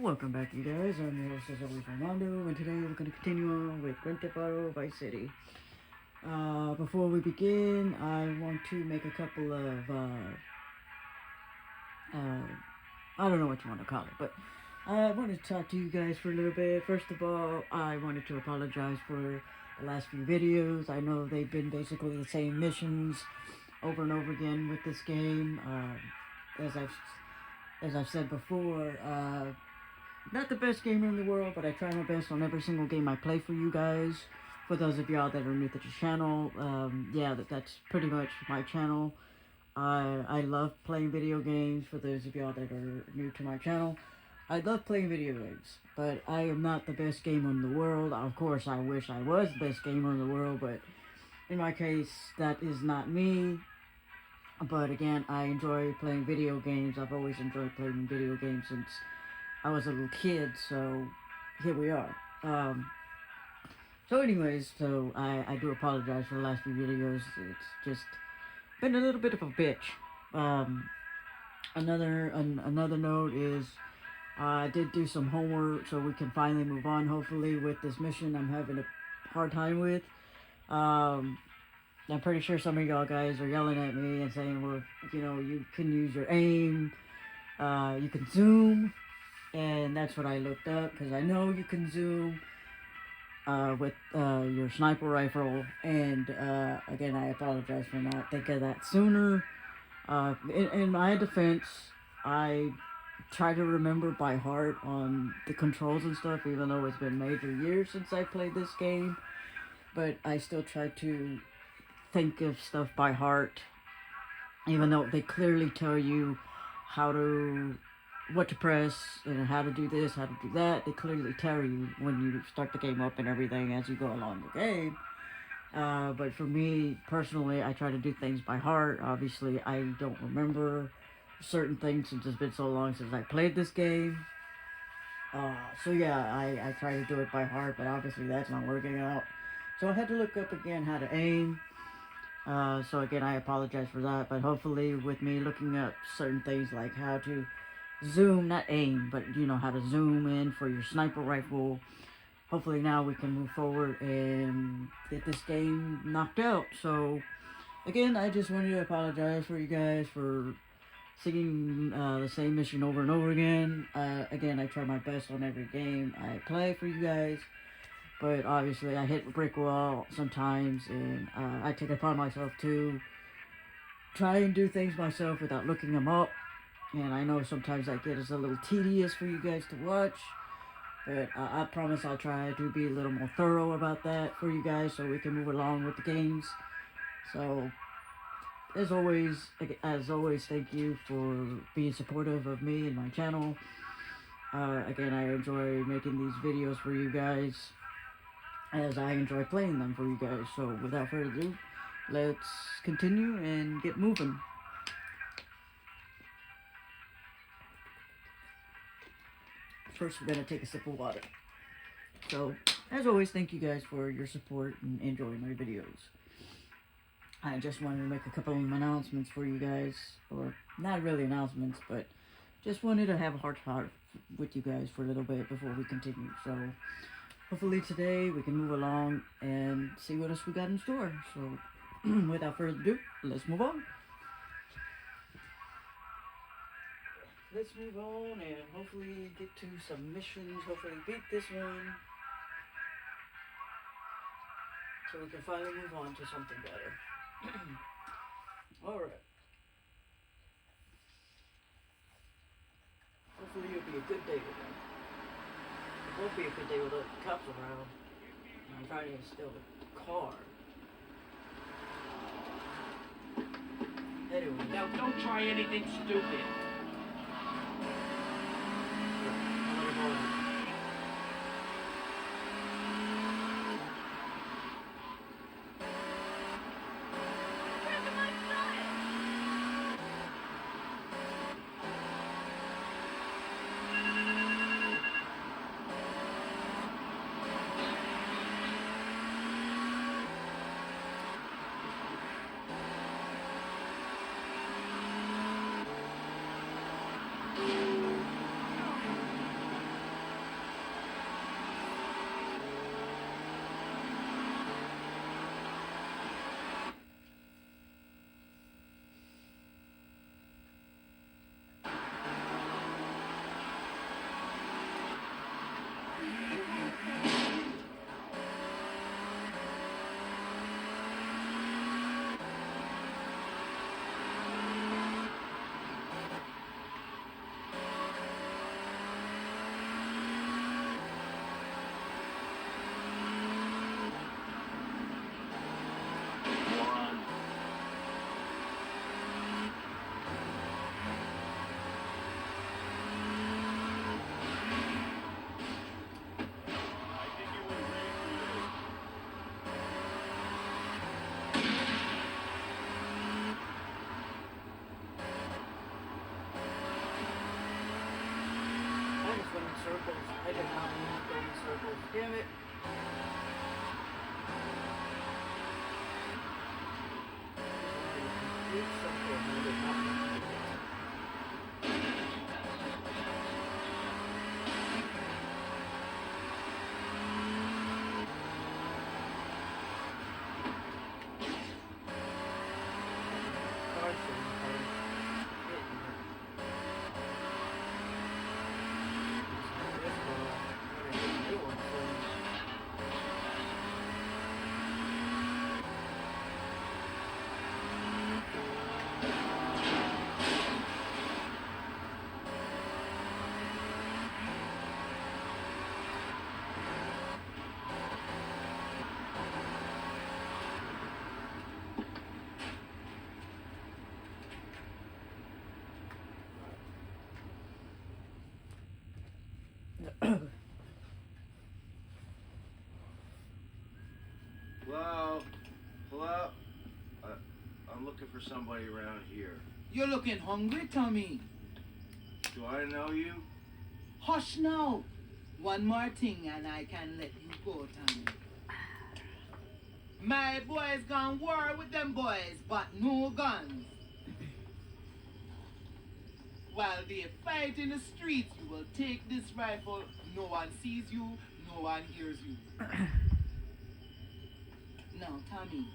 Welcome back, you guys. I'm your host, as always, Armando, and today we're going to continue on with Grand Theft Auto Vice City. Before we begin, I want to make a couple of, uh, I don't know what you want to call it, but I wanted to talk to you guys for a little bit. First of all, I wanted to apologize for the last few videos. I know they've been basically the same missions over and over again with this game. As I've as I've said before, not the best gamer in the world, but I try my best on every single game I play for you guys. For those of y'all that are new to the channel, yeah, that's pretty much my channel. I love playing video games. For those of y'all that are new to my channel, I love playing video games, but I am not the best gamer in the world. Of course, I wish I was the best gamer in the world, but in my case, that is not me. But again, I enjoy playing video games. I've always enjoyed playing video games since I was a little kid, so here we are. So anyways, I do apologize for the last few videos. It's just been a little bit of a bitch. Um, another note is I did do some homework so we can finally move on, hopefully, with this mission I'm having a hard time with. Um, I'm pretty sure some of y'all guys are yelling at me and saying, well, you can use your aim, you can zoom, and that's what I looked up, because I know you can zoom with your sniper rifle, and again, I apologize for not thinking of that sooner. In my defense, I try to remember by heart on the controls and stuff, even though it's been major years since I played this game, but I still try to think of stuff by heart, even though they clearly tell you how to what to press and how to do this, how to do that. They clearly tell you when you start the game up and everything as you go along the game. But for me personally, I try to do things by heart. Obviously, I don't remember certain things since it's been so long since I played this game. So yeah, I try to do it by heart, but obviously that's not working out. So I had to look up again how to aim. So again, I apologize for that, but hopefully with me looking up certain things like how to zoom, not aim, but how to zoom in for your sniper rifle, hopefully now we can move forward and get this game knocked out. So again, I just wanted to apologize for you guys for seeing the same mission over and over again. Again, I try my best on every game I play for you guys, but obviously I hit a brick wall sometimes, and I take it upon myself to try and do things myself without looking them up. And I know sometimes that gets a little tedious for you guys to watch, but I promise I'll try to be a little more thorough about that for you guys so we can move along with the games. So, as always, thank you for being supportive of me and my channel. Again, I enjoy making these videos for you guys, as I enjoy playing them for you guys. So, without further ado, let's continue and get moving. First, we're gonna take a sip of water. So, as always, thank you guys for your support and enjoying my videos. I just wanted to make a couple of announcements for you guys, or not really announcements, but just wanted to have a heart-to-heart with you guys for a little bit before we continue. So, hopefully today we can move along and see what else we got in store. So, without further ado, let's move on. Let's move on and hopefully get to some missions, hopefully beat this one, so we can finally move on to something better. Alright. Hopefully it'll be a good day with them. It won't be a good day with the cops around. I'm trying to steal the car. Anyway. Now don't try anything stupid. circles. I did not mean to go in circles. Damn it. Complete circle. I did not mean to do that. Carson, Hello? Hello? I'm looking for somebody around here. You're looking hungry, Tommy. Do I know you? Hush now. One more thing and I can let you go, Tommy. My boys gone war with them boys, but no guns. While they fight in the streets, you will take this rifle. No one sees you, no one hears you. Now, Tommy,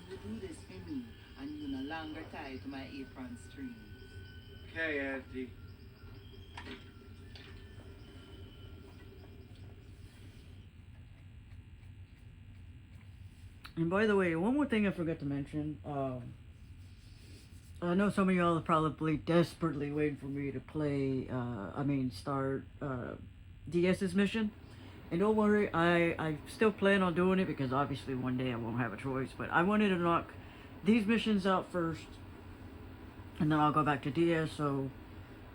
you do this for me, and you no longer tie to my apron strings. Okay, Auntie. And by the way, one more thing I forgot to mention. I know some of y'all are probably desperately waiting for me to play, start DS's mission. And don't worry, I still plan on doing it because obviously one day I won't have a choice. But I wanted to knock these missions out first, and then I'll go back to DS. So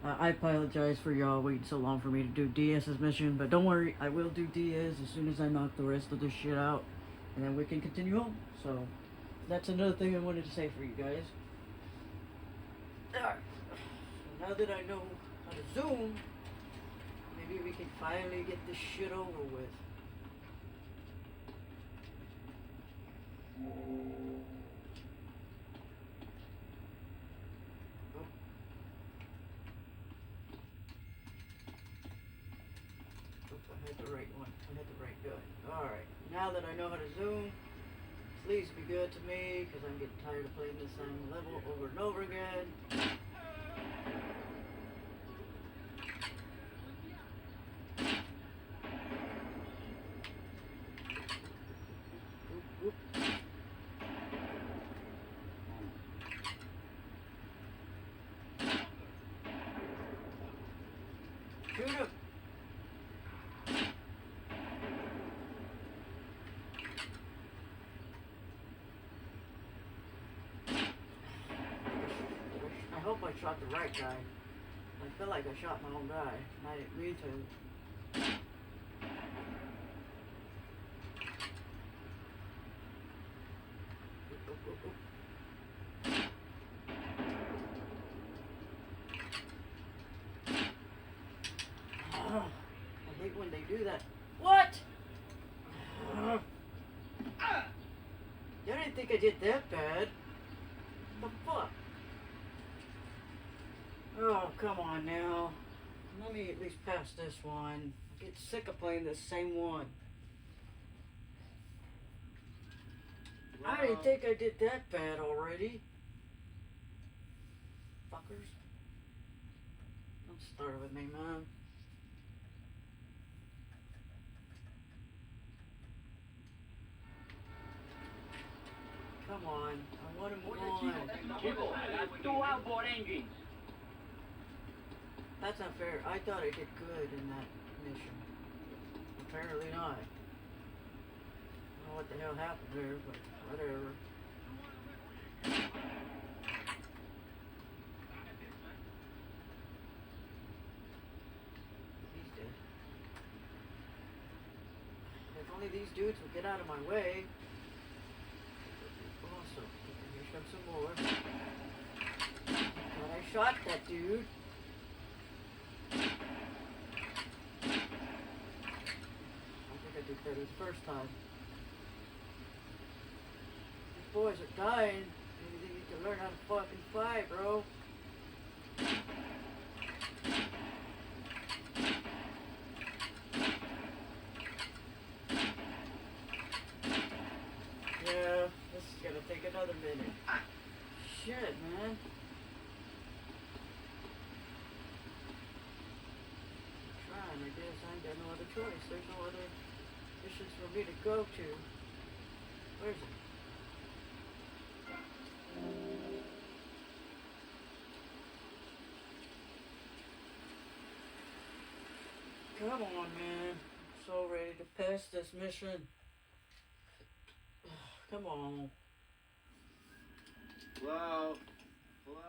I apologize for y'all waiting so long for me to do DS's mission. But don't worry, I will do DS as soon as I knock the rest of this shit out. And then we can continue on. So that's another thing I wanted to say for you guys. Alright. So now that I know how to zoom, maybe we can finally get this shit over with. Oh. Oops, I had the right one. I had the right gun. Alright. Now that I know how to zoom, please be good to me, because I'm getting tired of playing this same level over and over again. Oop, oop. Shoot him! I hope I shot the right guy. I feel like I shot my own guy, and I didn't mean to. Oop, oop, oop, oop. I hate when they do that. What? I didn't think I did that bad. What the fuck? Oh, come on now. Let me at least pass this one. I get sick of playing this same one. I didn't think I did that bad already. Fuckers. Don't start with me, man. Come on. I want to move on. Chico, two outboard engines. That's not fair. I thought I did good in that mission. Apparently not. I don't know what the hell happened there, but whatever. He's dead. If only these dudes would get out of my way. Awesome. Here comes some more. But I shot that dude. better the first time. These boys are dying. Maybe they need to learn how to fucking fight, bro. Yeah, this is gonna take another minute. Shit, man. Trying, I guess I ain't got no other choice. There's no other missions for me to go to. Where's it? Come on, man. I'm so ready to pass this mission. Come on. Hello? Hello?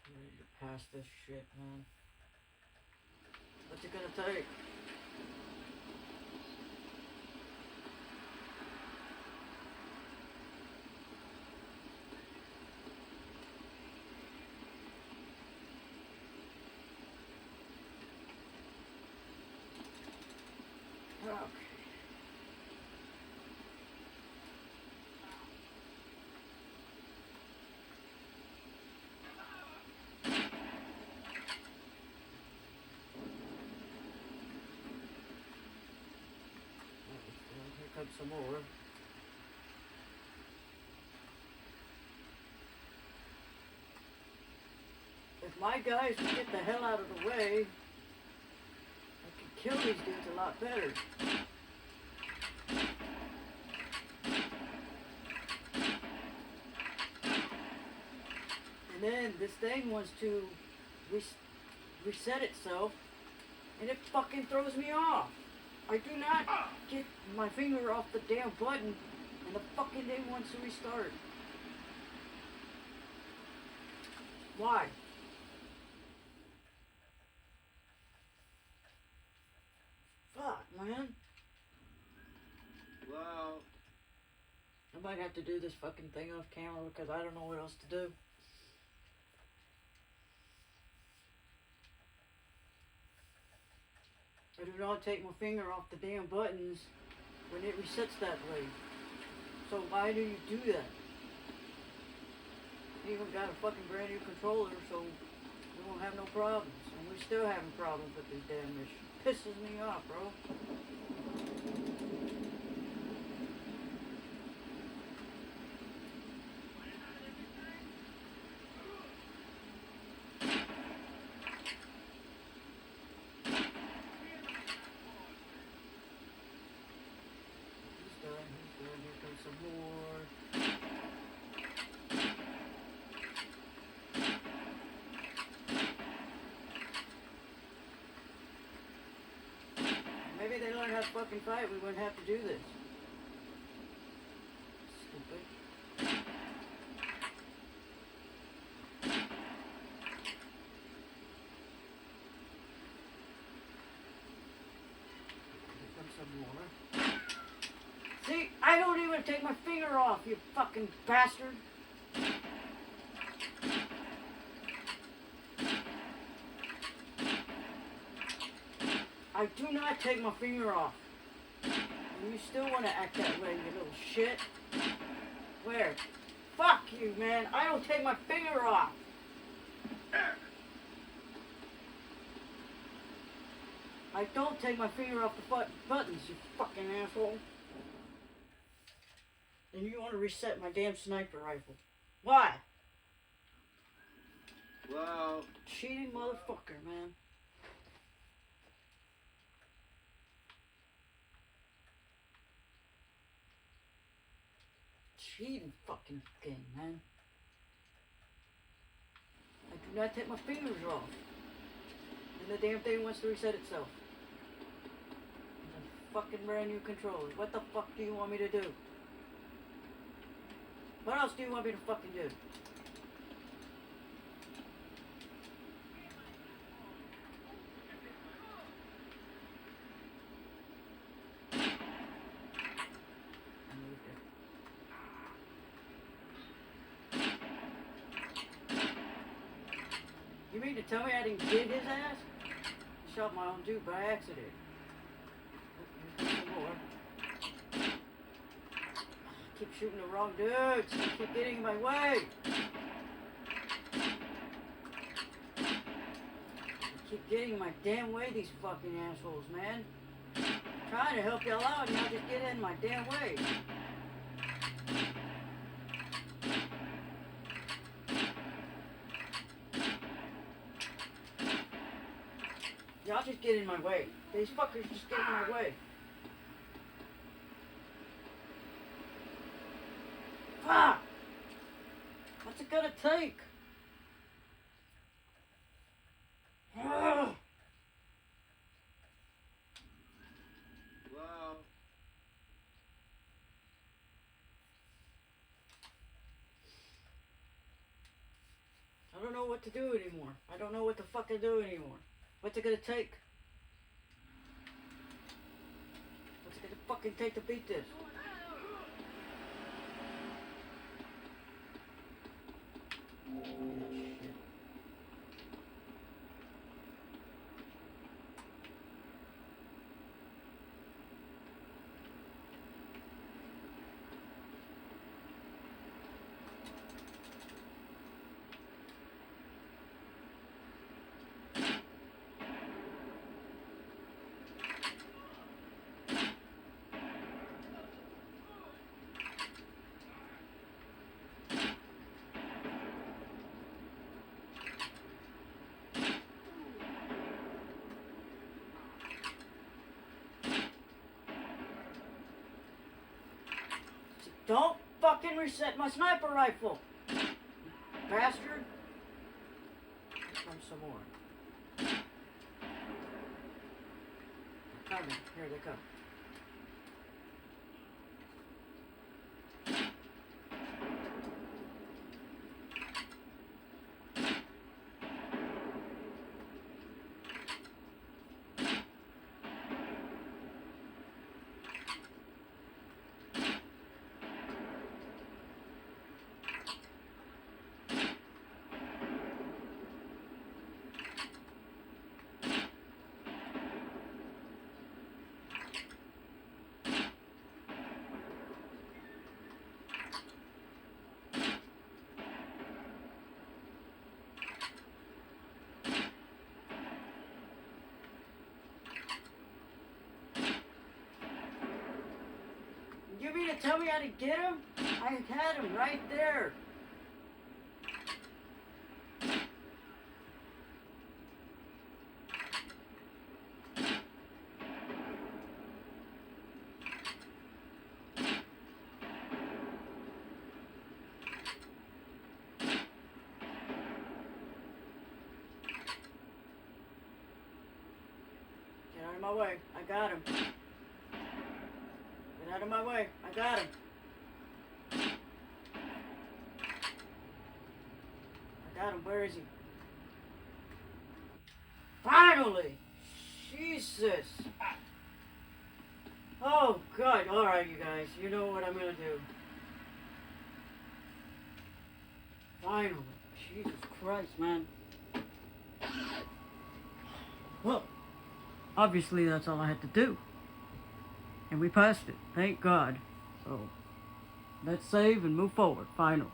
I'm ready to pass this shit, man. What's it gonna take? Okay. Here comes some more. If my guys would get the hell out of the way, I could kill these dudes a lot better. And then this thing wants to reset itself, and it fucking throws me off. I do not get my finger off the damn button, and the fucking thing wants to restart. Why? Fuck, man. Hello? I might have to do this fucking thing off camera because I don't know what else to do. I do not take my finger off the damn buttons when it resets that way. So why do you do that? You even got a fucking brand new controller, so we won't have no problems. And we're still having problems with this damn mission. Pisses me off, bro. He's done. Here comes some more. Maybe they learned how to fucking fight, we wouldn't have to do this. Stupid. Here comes some more. See, I don't even take my finger off, you fucking bastard. I do not take my finger off. And you still want to act that way, you little shit. Where? Fuck you, man. I don't take my finger off. I don't take my finger off the buttons, you fucking asshole. And you want to reset my damn sniper rifle. Why? Hello? Cheating motherfucker, man. Cheating fucking game, man. I do not take my fingers off. And the damn thing wants to reset itself. It's a fucking brand new controller. What the fuck do you want me to do? What else do you want me to fucking do? mean to tell me I didn't get his ass? Shot my own dude by accident. Oh, here comes some more. Keep shooting the wrong dudes. They keep getting in my way. They keep getting in my damn way, these fucking assholes, man. Trying to help y'all out and y'all just get in my damn way. Y'all just get in my way. These fuckers just get in my way. Fuck! What's it gonna take? Ugh. Hello? I don't know what to do anymore. I don't know what to fucking do anymore. What's it gonna take? What's it gonna fucking take to beat this? Shit. Don't fucking reset my sniper rifle, bastard. Here comes some more. Coming. Here they come. You mean to tell me how to get him? I had him right there. Get out of my way. I got him. Get out of my way. I got him. I got him. Where is he? Finally! Jesus! Oh, God. Alright, you guys. You know what I'm gonna do. Finally. Jesus Christ, man. Well, obviously that's all I had to do. And we passed it. Thank God. So, let's save and move forward, finally.